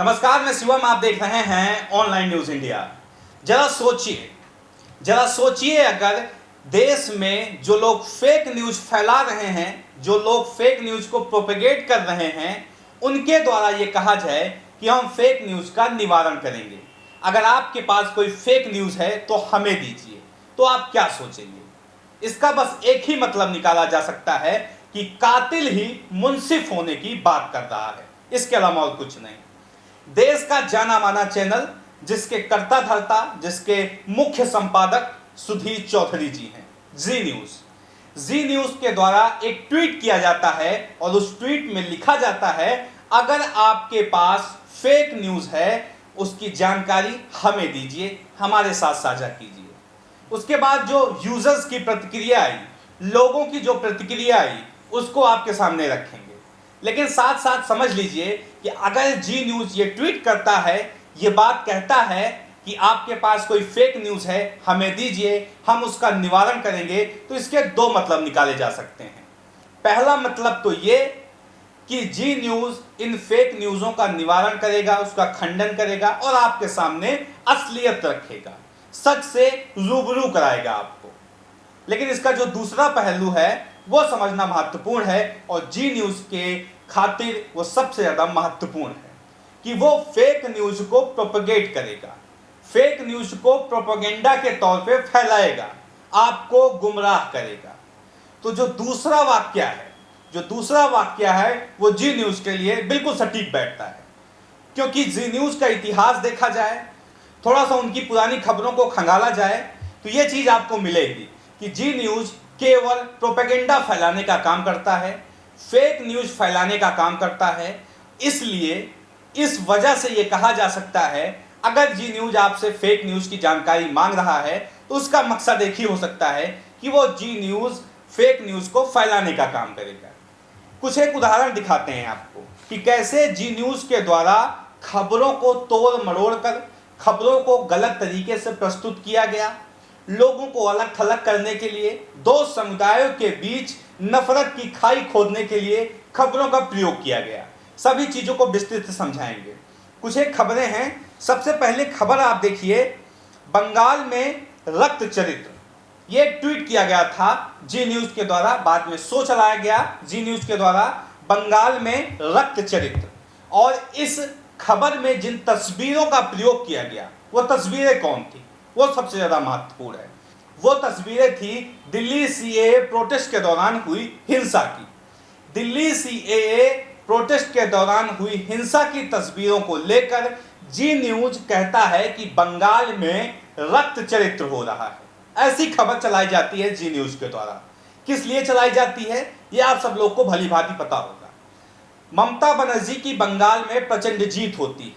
नमस्कार, मैं शिवम। आप देख रहे हैं ऑनलाइन न्यूज इंडिया। जरा सोचिए अगर देश में जो लोग फेक न्यूज फैला रहे हैं, जो लोग फेक न्यूज को प्रोपेगेट कर रहे हैं, उनके द्वारा ये कहा जाए कि हम फेक न्यूज का निवारण करेंगे। अगर आपके पास कोई फेक न्यूज है तो हमें दीजिए, तो आप क्या सोचेंगे? इसका बस एक ही मतलब निकाला जा सकता है कि कातिल ही मुंसिफ होने की बात कर रहा है, इसके अलावा और कुछ नहीं। देश का जाना माना चैनल, जिसके कर्ता धर्ता, जिसके मुख्य संपादक सुधीर चौधरी जी हैं, जी न्यूज के द्वारा एक ट्वीट किया जाता है और उस ट्वीट में लिखा जाता है, अगर आपके पास फेक न्यूज है उसकी जानकारी हमें दीजिए, हमारे साथ साझा कीजिए। उसके बाद जो यूजर्स की प्रतिक्रिया आई, लोगों की जो प्रतिक्रिया आई, उसको आपके सामने रखेंगे। लेकिन साथ साथ समझ लीजिए कि अगर जी न्यूज ये ट्वीट करता है, ये बात कहता है कि आपके पास कोई फेक न्यूज है, हमें दीजिए, हम उसका निवारण करेंगे, तो इसके दो मतलब निकाले जा सकते हैं। पहला मतलब तो ये कि जी न्यूज इन फेक न्यूज़ों का निवारण करेगा, उसका खंडन करेगा और आपके सामने असलियत रखेगा, सच से रूबरू कराएगा आपको। लेकिन इसका जो दूसरा पहलू है वो समझना महत्वपूर्ण है, और जी न्यूज के खातिर वो सबसे ज़्यादा महत्वपूर्ण है कि वो फेक न्यूज को प्रोपेगेट करेगा, फेक न्यूज को प्रोपेगेंडा के तौर पे फैलाएगा, आपको गुमराह करेगा। तो जो दूसरा वाक्य है वो जी न्यूज के लिए बिल्कुल सटीक बैठता है, क्योंकि जी न्यूज का इतिहास देखा जाए, थोड़ा सा उनकी पुरानी खबरों को खंगाला जाए, तो ये चीज़ आपको मिलेगी कि जी न्यूज केवल प्रोपेगेंडा फैलाने का काम करता है, फेक न्यूज फैलाने का काम करता है। इसलिए इस वजह से ये कहा जा सकता है, अगर जी न्यूज आपसे फेक न्यूज की जानकारी मांग रहा है तो उसका मकसद एक ही हो सकता है कि वो जी न्यूज फेक न्यूज को फैलाने का काम करेगा। कुछ एक उदाहरण दिखाते हैं आपको कि कैसे जी न्यूज के द्वारा खबरों को तोड़ मरोड़ कर, खबरों को गलत तरीके से प्रस्तुत किया गया, लोगों को अलग थलग करने के लिए, दो समुदायों के बीच नफरत की खाई खोदने के लिए खबरों का प्रयोग किया गया। सभी चीजों को विस्तृत से समझाएंगे। कुछ एक खबरें हैं। सबसे पहले खबर आप देखिए, बंगाल में रक्त चरित्र, ये ट्वीट किया गया था जी न्यूज के द्वारा, बाद में शो चलाया गया जी न्यूज के द्वारा, बंगाल में रक्त चरित्र। और इस खबर में जिन तस्वीरों का प्रयोग किया गया, वो तस्वीरें कौन थी, वो सबसे ज्यादा महत्वपूर्ण है। वो तस्वीरें थी दिल्ली सीएए प्रोटेस्ट के दौरान हुई हिंसा की। दिल्ली सीएए प्रोटेस्ट के दौरान हुई हिंसा की तस्वीरों को लेकर जी न्यूज कहता है कि बंगाल में रक्त चरित्र हो रहा है। ऐसी खबर चलाई जाती है जी न्यूज के द्वारा। किस लिए चलाई जाती है ये आप सब लोग को भली भांति पता होगा। ममता बनर्जी की बंगाल में प्रचंड जीत होती है,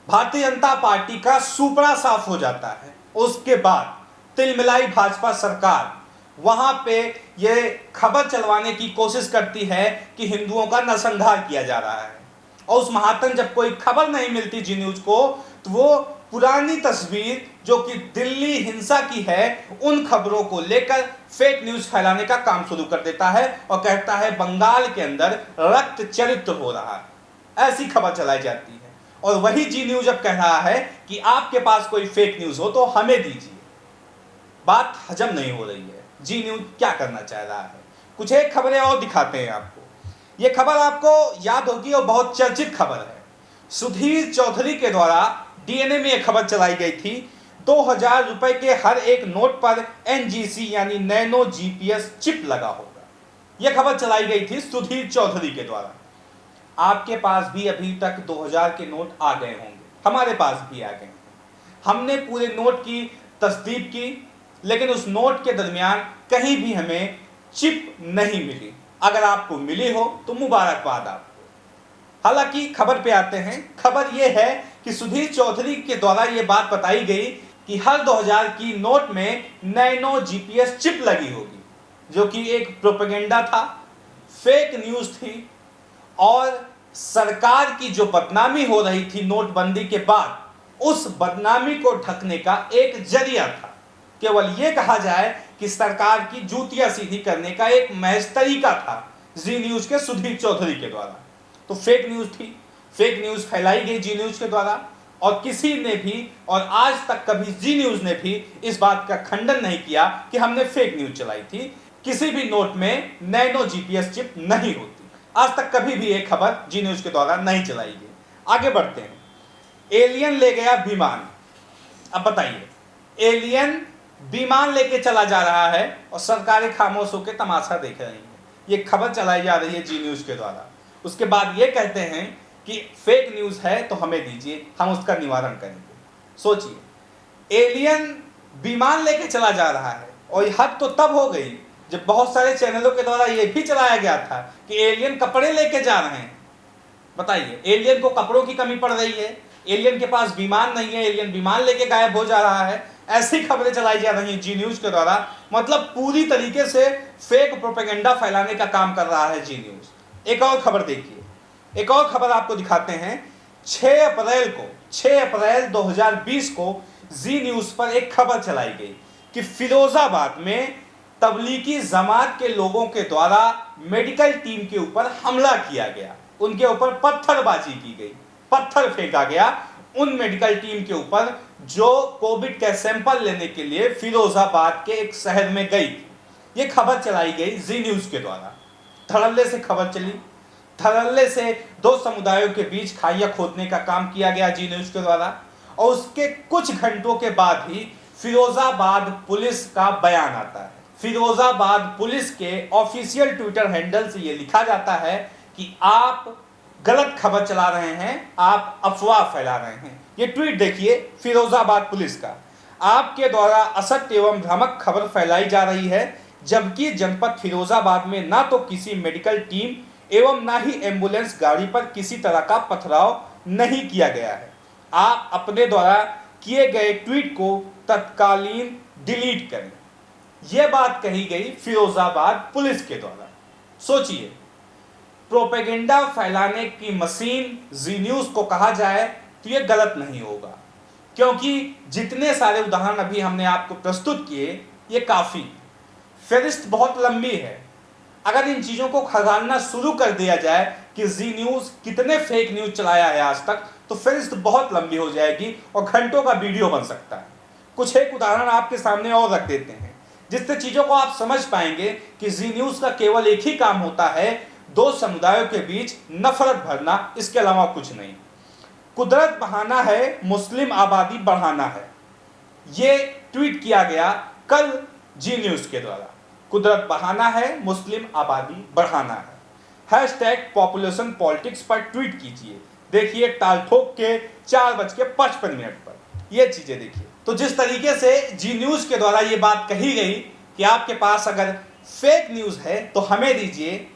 भारतीय जनता पार्टी का सुपड़ा साफ हो जाता है। उसके बाद तिलमिलाई भाजपा सरकार वहां पे ये खबर चलवाने की कोशिश करती है कि हिंदुओं का नरसंहार किया जा रहा है। और उस महातन जब कोई खबर नहीं मिलती जी न्यूज को, तो वो पुरानी तस्वीर जो कि दिल्ली हिंसा की है, उन खबरों को लेकर फेक न्यूज फैलाने का काम शुरू कर देता है और कहता है बंगाल के अंदर रक्त चरित्र हो रहा है। ऐसी खबर चलाई जाती है। और वही जी न्यूज अब कह रहा है कि आपके पास कोई फेक न्यूज हो तो हमें दीजिए। बात हजम नहीं हो रही है, जी न्यूज क्या करना चाह रहा है। कुछ एक खबरें और दिखाते हैं आपको। यह खबर आपको याद होगी और बहुत चर्चित खबर है। सुधीर चौधरी के द्वारा डीएनए में यह खबर चलाई गई थी, 2000 रुपए के हर एक नोट पर एनजीसी यानी नैनो जीपीएस चिप लगा होगा। यह खबर चलाई गई थी सुधीर चौधरी के द्वारा। आपके पास भी अभी तक 2000 के नोट आ गए होंगे, हमारे पास भी आ गए हैं। हमने पूरे नोट की तस्दीक की, लेकिन उस नोट के दरमियान कहीं भी हमें चिप नहीं मिली। अगर आपको मिली हो तो मुबारकबाद आपको। हालांकि खबर पे आते हैं। खबर यह है कि सुधीर चौधरी के द्वारा यह बात बताई गई कि हर 2000 की नोट में नैनो जीपीएस चिप लगी होगी, जो कि एक प्रोपेगेंडा था, फेक न्यूज थी। और सरकार की जो बदनामी हो रही थी नोटबंदी के बाद, उस बदनामी को ढकने का एक जरिया था। केवल यह कहा जाए कि सरकार की जूतियां सीधी करने का एक महज तरीका था जी न्यूज के सुधीर चौधरी के द्वारा। तो फेक न्यूज थी। फेक न्यूज फैलाई गई जी न्यूज के द्वारा, और किसी ने भी और आज तक कभी जी न्यूज ने भी इस बात का खंडन नहीं किया कि हमने फेक न्यूज चलाई थी। किसी भी नोट में नैनो जीपीएस चिप नहीं होती। आज तक कभी भी एक खबर जी न्यूज के द्वारा नहीं चलाई गई। आगे बढ़ते हैं। एलियन ले गया विमान। अब बताइए, एलियन विमान लेके चला जा रहा है और सरकारें खामोश होकर तमाशा देख रही हैं। ये खबर चलाई जा रही है जी न्यूज के द्वारा। उसके बाद ये कहते हैं कि फेक न्यूज है तो हमें दीजिए, हम उसका निवारण करेंगे। सोचिए, एलियन विमान लेके चला जा रहा है, और हद तो तब हो गई जब बहुत सारे चैनलों के द्वारा यह भी चलाया गया था कि एलियन कपड़े लेके जा रहे हैं। बताइए, एलियन को कपड़ों की कमी पड़ रही है, एलियन के पास विमान नहीं है, एलियन विमान लेके गायब हो जा रहा है, ऐसी खबरें चलाई जा रही हैं जी न्यूज के द्वारा। मतलब पूरी तरीके से फेक प्रोपेगेंडा फैलाने का काम कर रहा है जी न्यूज। एक और खबर देखिए, एक और खबर आपको दिखाते हैं। 6 अप्रैल 2020 को जी न्यूज पर एक खबर चलाई गई कि फिरोजाबाद में तबलीगी जमात के लोगों के द्वारा मेडिकल टीम के ऊपर हमला किया गया, उनके ऊपर पत्थरबाजी की गई, पत्थर फेंका गया उन मेडिकल टीम के ऊपर जो कोविड के सैंपल लेने के लिए फिरोजाबाद के एक शहर में गई थी। ये खबर चलाई गई जी न्यूज के द्वारा। धड़ल्ले से खबर चली, धड़ल्ले से दो समुदायों के बीच खाइयां खोदने का काम किया गया जी न्यूज के द्वारा, और उसके कुछ घंटों के बाद ही फिरोजाबाद पुलिस का बयान आता है। फिरोजाबाद पुलिस के ऑफिशियल ट्विटर हैंडल से यह लिखा जाता है कि आप गलत खबर चला रहे हैं, आप अफवाह फैला रहे हैं। ये ट्वीट देखिए फिरोजाबाद पुलिस का। आपके द्वारा असत्य एवं भ्रामक खबर फैलाई जा रही है, जबकि जनपद फिरोजाबाद में ना तो किसी मेडिकल टीम एवं ना ही एम्बुलेंस गाड़ी पर किसी तरह का पथराव नहीं किया गया है। आप अपने द्वारा किए गए ट्वीट को तत्कालीन डिलीट करें। यह बात कही गई फिरोजाबाद पुलिस के द्वारा। सोचिए, प्रोपेगेंडा फैलाने की मशीन जी न्यूज को कहा जाए तो यह गलत नहीं होगा, क्योंकि जितने सारे उदाहरण अभी हमने आपको प्रस्तुत किए ये काफी, फहरिस्त बहुत लंबी है। अगर इन चीजों को खंगालना शुरू कर दिया जाए कि जी न्यूज कितने फेक न्यूज चलाया है आज तक, तो फहरिस्त बहुत लंबी हो जाएगी और घंटों का वीडियो बन सकता है। कुछ एक उदाहरण आपके सामने और रख देते हैं जिससे चीजों को आप समझ पाएंगे कि जी न्यूज का केवल एक ही काम होता है, दो समुदायों के बीच नफरत भरना, इसके अलावा कुछ नहीं। कुदरत बहाना है, मुस्लिम आबादी बढ़ाना है, ये ट्वीट किया गया कल जी न्यूज के द्वारा। कुदरत बहाना है, मुस्लिम आबादी बढ़ाना है। हैशटैग पॉपुलेशन पॉलिटिक्स पर ट्वीट कीजिए। देखिए टाल ठोक के 4:55 पर ये चीजें देखिए। तो जिस तरीके से जी न्यूज के द्वारा ये बात कही गई कि आपके पास अगर फेक न्यूज है तो हमें दीजिए,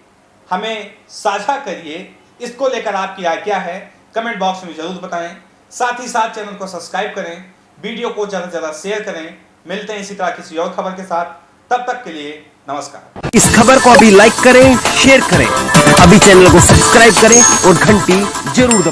हमें साझा करिए, इसको लेकर आपकी राय क्या है कमेंट बॉक्स में जरूर बताएं। साथ ही साथ चैनल को सब्सक्राइब करें, वीडियो को ज़्यादा से ज़्यादा शेयर करें। मिलते हैं इसी तरह किसी और खबर के साथ, तब तक के लिए नमस्कार। इस खबर को अभी लाइक करें, शेयर करें, अभी चैनल को सब्सक्राइब करें और घंटी जरूर दबाएं।